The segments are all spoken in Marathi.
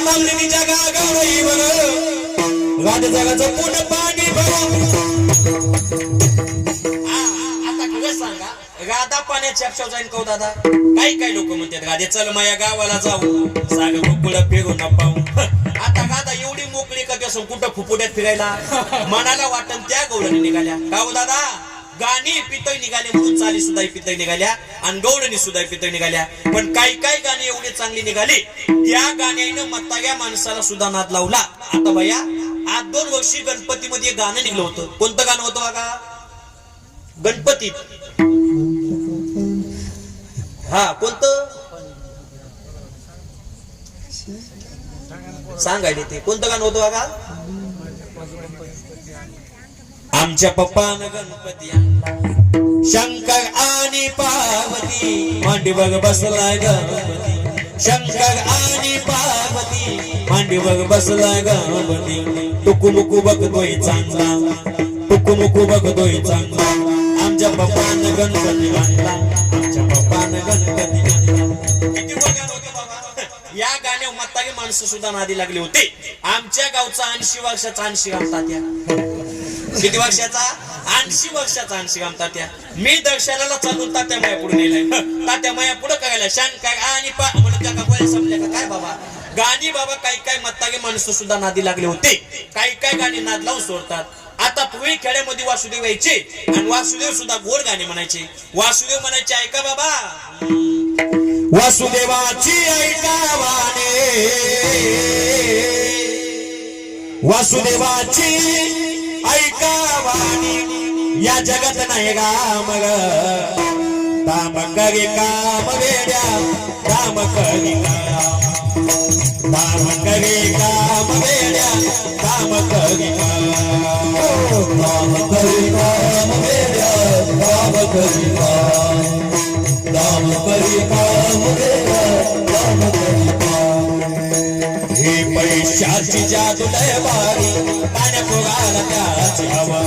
लावली जगा गावईवर राज जगाचं पुण पाणी आता खरं सांगा राधा पाण्याच्या अक्षर जाईन कौ दादा काही लोक म्हणतात राधे चल माया गावाला जाऊ साग गोकुळ फिरून पाहू आता राधा एवढी मोकळी का कसं कुठं फुफुड्यात फिरायला मनाला वाटन त्या गौडणी निघाल्या गाव दादा गाणी पितळ निघाले म्हणून चाली सुद्धा पितळ निघाल्या आणि गौडणी सुद्धा पितळ निघाल्या पण काही गाणी एवढी चांगली निघाली त्या गाण्यानं मताग्या माणसाला सुद्धा नाद लावला आता भैया आज 2 वर्षी गणपतीमध्ये गाणं निघलं होतं कोणतं गाणं होतं बघा गणपतीत हा कोणतं सांगायला ते कोणतं गाणं होतं बघा आमच्या पप्पानं गणपती आणला शंकर आणि पार्वती मांडीवर बसला गणपती शंकर आणि पार्वती मांडीवर बसला गणपती टुकुमुकू बघतोय चांगला टुकुमुकू बघतोय चांगला आमच्या पप्पानं गणपती आणला आमच्या पप्पानं गणपती आणला किती गाणं होतं बाबा या गाण्यावर म्हातारी माणसं सुद्धा नादी लागली होते आमच्या गावचा 80 वर्षाचा 80 तात्या किती वर्षाचा 80 वर्षाचा 80 तात्या मी दर्शनाला चालून तात्या माया पुढे नेलाय तात्या माया पुढे करायला शंकर आणि म्हणून त्या का समजले का काय बाबा गाणी बाबा काही म्हातारी माणसं सुद्धा नादी लागले होते काही गाणी नाद लावून सोडतात आता पूर्वी खेड्यामध्ये वासुदेव यायचे आणि वासुदेव सुद्धा गोड गाणी म्हणायचे वासुदेव म्हणायचे ऐका बाबा वासुदेवाची ऐकावाने वासुदेवाची ऐकावानी या जगत नाही राम राम करी काम वेड्या राम करी काम करी काम वेड्या राम करी काम करी काम वेड्या राम करी काम करी काम वेड्या राम करी हे पैशाची जादू लय वारी ताण्या पोगाला त्याची हवा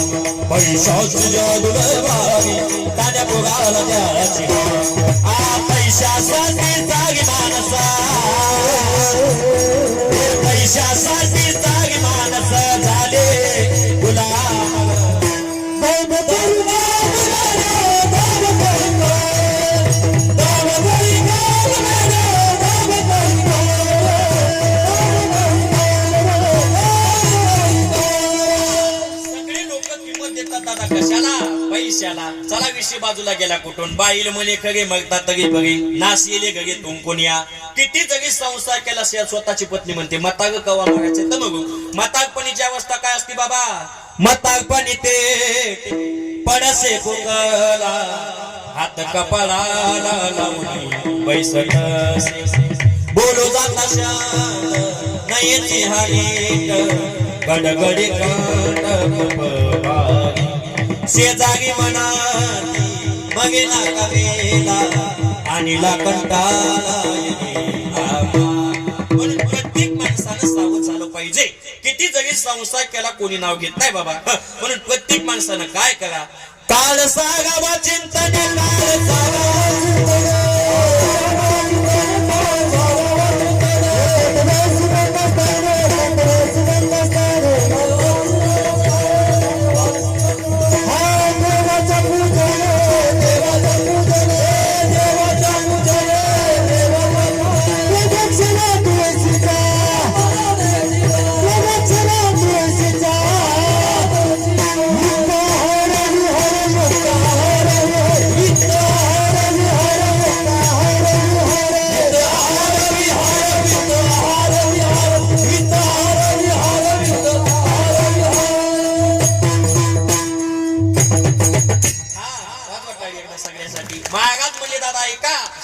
पैशाची जादू लय वारी ताण्या पोगाला त्याची हवा आ पैशासाठी जागी माणसा पैशासाठी जागी माणस झाले गुलाम पैशाला चला विषय बाजूला गेला कुठून बाईल मले खगे मगता तगी बघी नास येले गगे तुमकोनिया किती जगी संसार केला स्वतःची पत्नी म्हणते मताग कवा मागायचे तर मग मतागपणीची अवस्था काय असते बाबा मतागपणी ते पडसे फुकला हात कपाळाला लावून बैसत बोलू जाता शांत नयची हारीत गडगडी काट शेजारी मनाती मगेला कवेला आणि कंटाळा म्हणून प्रत्येक माणसानं सावध झालं पाहिजे किती जगी संसार केला कोणी नाव घेत नाही बाबा म्हणून प्रत्येक माणसानं काय करा काळ सागावा चिंतने काळ सागावा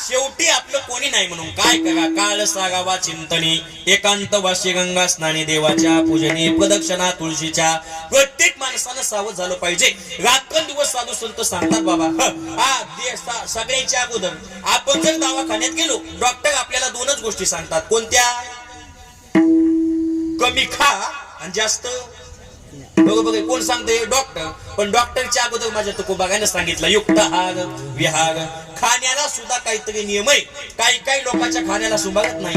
शेवटी आपलं कोणी नाही म्हणून काय करा काळ सागावा चिंतनी एकांत वाशी गंगा स्नानी देवाच्या पूजनी प्रदक्षिणा तुळशीच्या प्रत्येक माणसानं सावध झालं पाहिजे रात्रंदिवस साधू संत सांगतात बाबा सगळ्याच्या अगोदर आपण जर दवाखान्यात गेलो डॉक्टर आपल्याला 2च गोष्टी सांगतात कोणत्या कमी खा आणि जास्त बरोबर आहे. कोण सांगते? डॉक्टर. पण डॉक्टरच्या अगोदर माझ्या तुकोबागाने सांगितलं युक्तहार विहार. खाण्याला सुद्धा काहीतरी नियम आहे. काही काही लोकांच्या खाण्याला सुभागत नाही.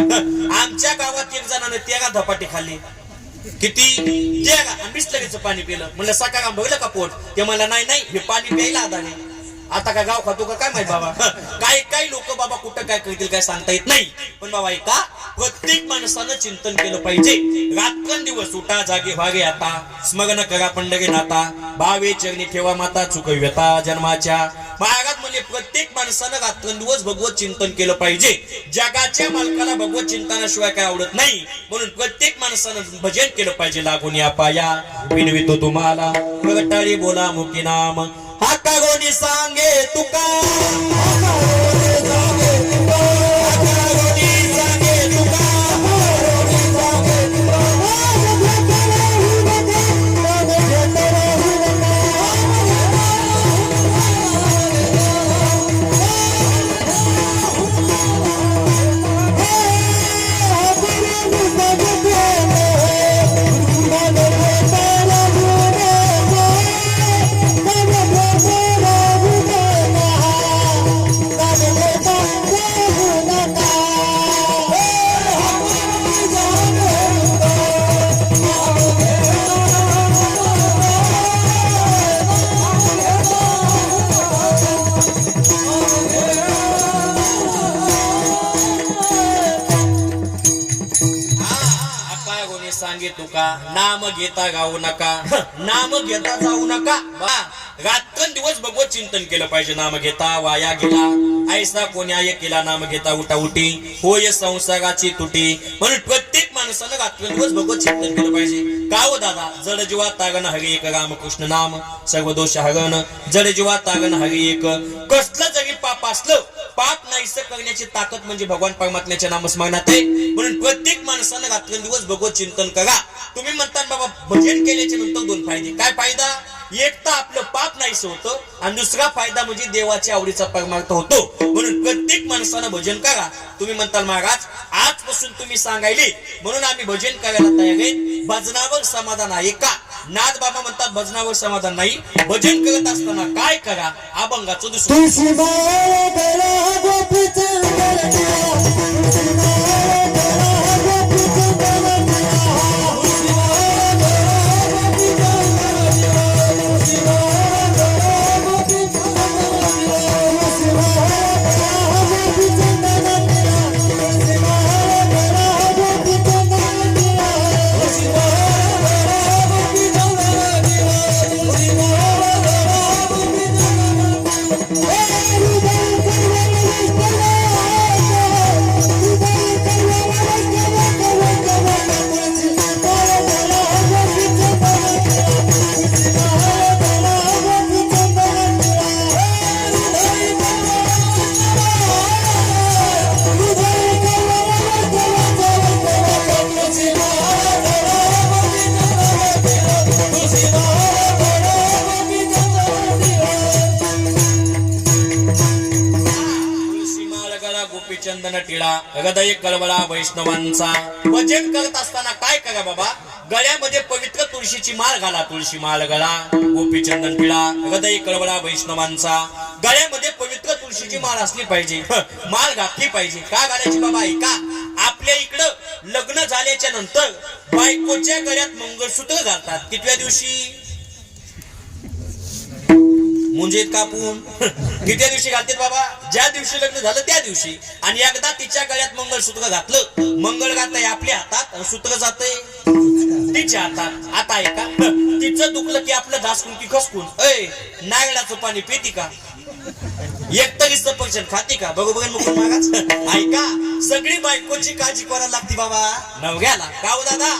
आमच्या गावात एक जणाने 13 धपाटे खाल्ले. किती? 13. बिस्लरीचं पाणी पिलं. म्हणलं सकाळ बघलं का पोट? ते मला नाही नाही हे पाणी प्यायला आधाने. आता का गाव खातो का काय माहित बाबा. काही काही लोक बाबा कुठं काय करतील काय सांगता येत नाही. पण बाबा ऐका, प्रत्येक माणसानं चिंतन केलं पाहिजे. रात्रंदिवस उठा जागे व्हागे आता, स्मरण करा पंढरी नाता, भावे चरणी ठेवा माता चुकव्यता जन्माच्या. महाराज म्हणजे प्रत्येक माणसानं रात्रंदिवस भगवत चिंतन केलं पाहिजे. जगाच्या मालकाला भगवत चिंतनाशिवाय काय आवडत नाही. म्हणून प्रत्येक माणसानं भजन केलं पाहिजे. लागून या पाया विनवितो तुम्हाला, प्रगटाळी बोला मुकी नाम. हाका गोनी सांगे तुका, हाका गोनी सांगे तुका, हाका गोनी सांगे तुका, हाका गोनी सांगे तुका. सांगे तुका, नाम घेता गाऊ नका, नाम घेता जाऊ नका. रात्रंदिवस भगवत चिंतन केलं पाहिजे. नाम घेता वाया गेला, ऐसा कोण्या केला, नाम घेता उठा उठी, होय संसाराची तुटी. म्हणून प्रत्येक माणसानं रात्रंदिवस भगवत चिंतन केलं पाहिजे. का हो दादा? जड जीवा तागन हरी एक, रामकृष्ण नाम सर्व दोष हरण. जड जीवा तागन हरी एक. कसलं जरी पाप असलं, पाप नाहीस करण्याची ताकद म्हणजे भगवान परमात्म्याच्या नामस्मरणात आहे. म्हणून प्रत्येक माणसानं रात्रंदिवस भगवत चिंतन करा. तुम्ही म्हणतात बाबा भजन केल्याच्या नंतर 2 फायदे. काय फायदा? एक तर आपलं पाप नाहीस होतं आणि दुसरा फायदा म्हणजे देवाच्या आवडीचा परमार्थ होतो. म्हणून प्रत्येक माणसानं भजन करा. तुम्ही म्हणताल महाराज आजपासून तुम्ही सांगायले म्हणून आम्ही भजन करायला तयार आहे. भजनावर समाधान आहे का? नाथ बाबा म्हणतात भजनावर समाधान नाही. भजन करत असताना काय करा? अभंगाचं दुसरं चंदन टिळा हृदय कळवळा वैष्णवांचा. भजन करत असताना काय करा बाबा? गळ्यामध्ये पवित्र तुळशीची माळ घाला. तुळशी माळ गळा, गोपी चंदन टिळा हृदय कळवळा वैष्णवांचा. गळ्यामध्ये पवित्र तुळशीची माळ असली पाहिजे. माळ घातली पाहिजे. का घालायची बाबा? ऐका, आपल्या इकडं लग्न झाल्याच्या नंतर बायकोच्या गळ्यात मंगळसूत्र घालतात. कितव्या दिवशी? मुंजेत कापून. किती दिवशी घालतात बाबा? ज्या दिवशी लग्न झालं त्या दिवशी. आणि एकदा तिच्या गळ्यात मंगळसूत्र घातलं, मंगळ घातलंय आपल्या हातात आणि सूत्र जातंय तिच्या हातात. आता ऐका, तिचं दुखलं की आपलं धासकून की खसकून नारळाचं पाणी पिती का? एक तरी सफरचंद खाती का? बरोबर मुकुंद महाराज. ऐका, सगळी बायकोची काळजी करायला लागते बाबा नवऱ्याला. का हो दादा?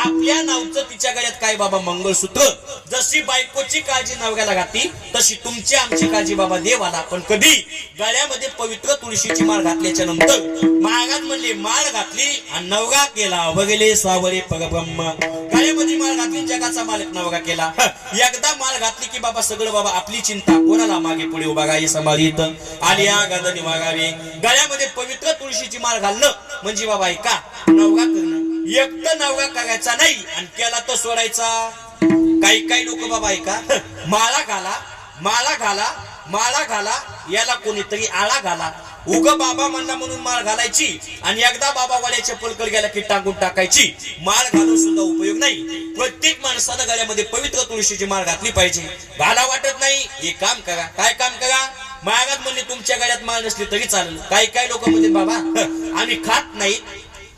आपल्या नावचं तिच्या गळ्यात काय बाबा? मंगळसूत्र. जशी बायकोची काळजी नवऱ्याला घातली तशी तुमची आमची काळजी बाबा देवाला. पण कधी? गळ्यामध्ये पवित्र तुळशीची माळ घातल्याच्या नंतर. महाराज म्हणले माळ घातली आणि नवरा केला वगैरे सावरे परब्रह्म. गळ्यामध्ये माळ घातली, जगाचा मालक नवरा केला. एकदा माळ घातली की बाबा सगळं बाबा आपली चिंता कोणाला मागे पुढे उभा राही समाधीत आलिया गदनी वागावे. गळ्यामध्ये पवित्र तुळशीची माळ घालणं म्हणजे बाबा ऐका, नवरा करणं. एक तर नवरा करायचा नाही आणि केला तो सोडायचा. काही काही लोक बाबा ऐका माळा घाला माळा घाला माळा घाला याला कोणीतरी आळा घाला उग बाबा म्हणला म्हणून माळ घालायची आणि एकदा बाबा वाड्याच्या पलकड गेला की टाकून टाकायची माळ घालून सुद्धा उपयोग नाही प्रत्येक माणसानं गळ्यामध्ये पवित्र तुळशीची माळ घातली पाहिजे घाला वाटत नाही हे काम करा काय काम करा महागात म्हणले तुमच्या गळ्यात माळ नसली तरी चालेल काही काही लोक म्हणते बाबा आम्ही खात नाही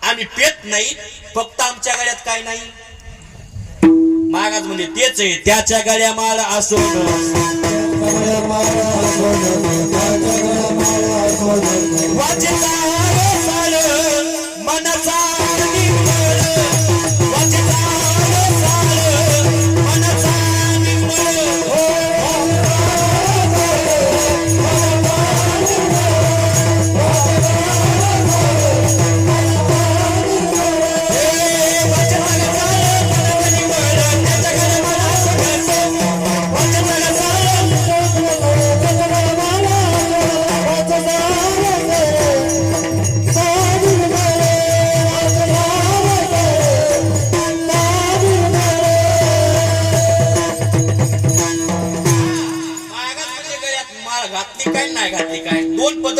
आम्ही पेत नाही फक्त आमच्या गळ्यात काय नाही महाराज म्हणजे तेच आहे त्याच्या गळ्या माळ असो मनाचा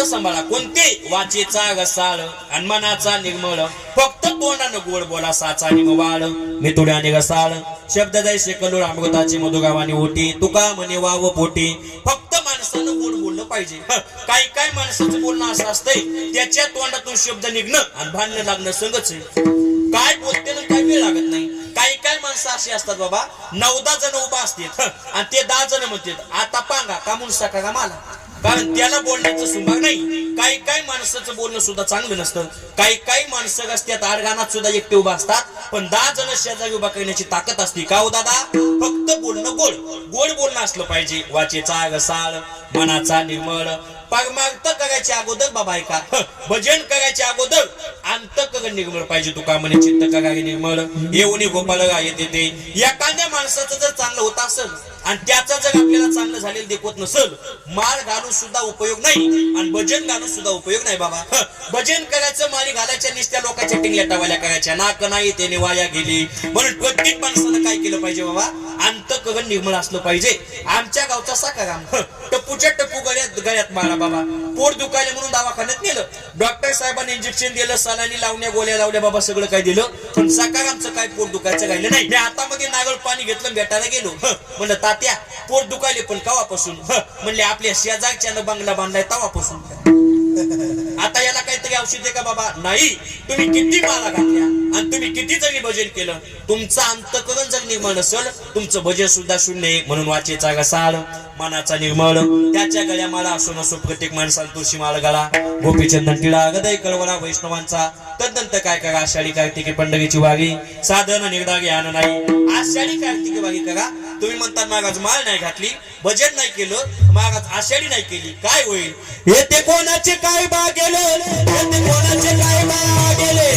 सांभाळा कोणते वाचेचा रसाळ आणि मनाचा निर्मळ फक्त तोंडानं गोड बोला साचा निमवाळ मी तुड्याने रसाळ शब्द दैसे कलोळ अमृताची मधुगावानी ओटी तुका म्हणे वाव पोटी फक्त माणसानं गोड बोललं पाहिजे काही काही माणसाचं बोलणं असं असतंय त्याच्या तोंडातून शब्द निघणं आणि भांडणं लागणं संगच आहे काय बोलते ना काय वेळ लागत नाही काही काही माणसं अशी असतात बाबा 9-10 जण उभा असतात आणि ते 10 जण म्हणतात आता पांगा कामून साका का मला कारण त्याला बोलण्याचं सुभाग नाही काही काही माणसाचं बोलणं सुद्धा चांगलं नसतं काही काही माणसं असतात आडगानात सुद्धा एकटे उभा असतात पण 10 जण शेजारी उभा करण्याची ताकद असते का हो दादा फक्त बोलणं गोड गोड बोलणं असलं पाहिजे वाचेचा रसाळ मनाचा निर्मळ परमार्थ करायच्या अगोदर बाबा ऐका भजन करायच्या अगोदर अंतःकरण निर्मळ पाहिजे तुका म्हणे चित्त करागे निर्मळ येऊन गोपाळ गायत येते एखाद्या माणसाचं जर चांगलं होत असेल आणि त्याचा जर आपल्याला चांगलं झालेलं देखवत नसेल माळ घालून सुद्धा उपयोग नाही आणि भजन घालून सुद्धा उपयोग नाही बाबा भजन करायचं माळी घालायच्या निस्त्या लोकांच्या टिंगल्या टावाल्या करायच्या नाक नाही त्याने वाया गेली म्हणून प्रत्येक माणसानं काय केलं पाहिजे बाबा अंतःकरण निर्मळ असलं पाहिजे आमच्या गावचा साकाराम टप्पूच्या टप्पू गळ्यात माळा बाबा पोट दुखायला म्हणून दवाखान्यात नेलं डॉक्टर साहेबांनी इंजेक्शन दिलं सलानी लावण्या गोळ्या लावल्या बाबा सगळं काय दिलं पण साकारामचं काय पोट दुखायचं राहिलं नाही मी हातामध्ये नारळ पाणी घेतलं भेटायला गेलो म्हणलं तात्या पोट दुखायले पण कवापासून म्हणले आपल्या शेजारच्यानं बंगला बांधलाय तवापासून आता याला काहीतरी औषध आहे का बाबा नाही तुम्ही किती माळा घातल्या आणि तुम्ही किती जणी भजन केलं तुमचं अंतःकरण जर निर्मळ नसेल तुमचं भजन सुद्धा शून्य आहे म्हणून वाचेचा रसाळ मनाचा निर्मळ त्याच्या गळ्या माळा असो नसो प्रत्येक माणसाला तुळशी माळ गळा गोपीचंदन टिळा हृदय कळवळा वैष्णवांचा तदनंतर काय करा आषाढी कार्तिकी पंढरीची वारी साधन निर्धा ज्ञान नाही आषाढी कार्तिकी वारी करा तुम्ही म्हणतात महाराज माळ नाही घातली भजन नाही केलं महाराज आषाढी नाही केली काय होईल येते कोणाचे काय बा गेले येते कोणाचे काय बा गेले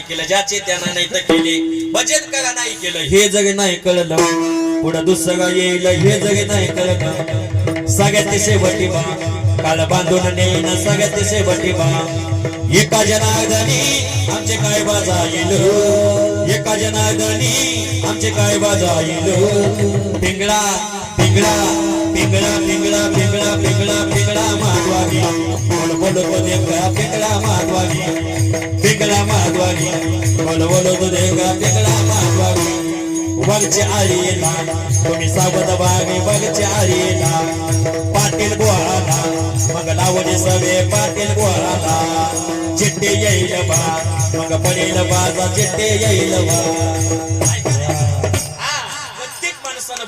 केलं ज्याचे त्यांना नाही तर केले भजन करा नाही केलं हे जग नाही कळलं पुढं दुसरं येईल हे जग नाही कळलं सगळ्यात शेवटी बा काल बांधून नेईन सगळ्यात शेवटी बा एका जनार्दनी आमचे काय बाजा येईल एका जनार्दनी आमचे काय बाजा येईल पिंगळा पिंगळा पिंगळा पिंगळा पिंगळा पिंगळा पिंगळा माधवानी बोल बोल देगा पिंगळा माधवानी पिंगळा माधवानी बोल बोल देगा पिंगळा माधवानी वगचे आळीला तुम्ही सावध बागे वगचे आळीला पाटील गोळाला मग लावणे सवे पाटील गोळाला चिट्टे येईल बा मग पडेल बाजा चिट्टे येईल बा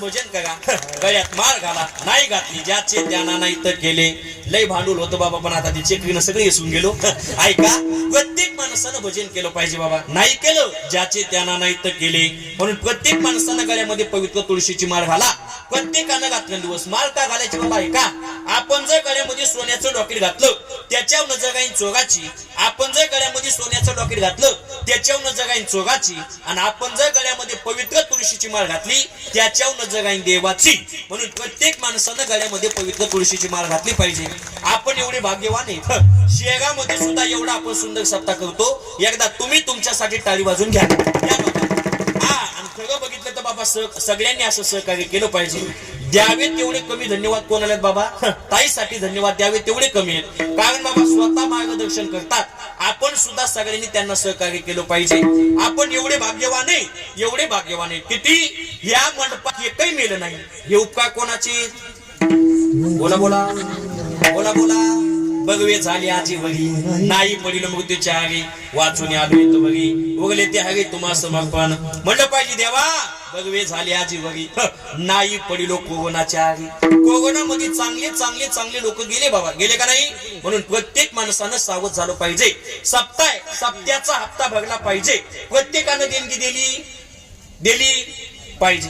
भजन करा गळ्यात माळ घाला नाही घातली ज्याचे त्यांना नाही तर केले लय भांडूल होतं बाबा पण आता ते चेकरीनं सगळे येसून गेलो ऐका प्रत्येक माणसानं भजन केलं पाहिजे बाबा नाही केलं ज्याचे त्यांना नाही तर केले म्हणून प्रत्येक माणसानं गळ्यामध्ये पवित्र तुळशीची माळ घाला प्रत्येकानं घातलं दिवस माळ का घालायची बाबा ऐका आपण जर गळ्यामध्ये सोन्याचं लॉकेट घातलं त्याच्यावर जगाईन चोगाची आपण जर गळ्यामध्ये सोन्याचं लॉकेट घातलं त्याच्यावर जगाईन चोगाची आणि आपण जर गळ्यामध्ये पवित्र तुळशीची माळ घातली त्याच्यावर जगाईन देवाची म्हणून प्रत्येक माणसानं गळ्यामध्ये पवित्र तुळशीची माळ घातली पाहिजे आपण एवढे भाग्यवान आहेत शेगामध्ये सुद्धा एवढा आपण सुंदर सप्ताह करतो एकदा तुम्ही तुमच्यासाठी टाळी वाजून घ्या आणि खरं बघितलं तर बाबा सगळ्यांनी असं सहकार्य केलं पाहिजे द्यावे तेवढे कमी धन्यवाद कोणाला बाबा ताईसाठी धन्यवाद द्यावे तेवढे कमी आहेत कारण बाबा स्वतः मार्गदर्शन करतात आपण सुद्धा सगळ्यांनी त्यांना सहकार्य केलं पाहिजे आपण एवढे भाग्यवान आहे किती या मंडपात एकही मेलं नाही हे उपकार कोणाचे बोला बोला बोला बोला बघवे झाली आजी वगी नाही पडिल मृत्यूच्या आगी वाचून आलो येतो बघी उगले ते हवे तुम्हा समर्पण म्हणलं पाहिजे देवा बघवे झाली आजी वगी नाही पडिलो कोरोनाच्या आगी कोरोनामध्ये चांगले लोक गेले बाबा गेले का नाही म्हणून प्रत्येक माणसानं सावध झालं पाहिजे सप्त्याचा हप्ता भरला पाहिजे प्रत्येकानं देणगी दिली पाहिजे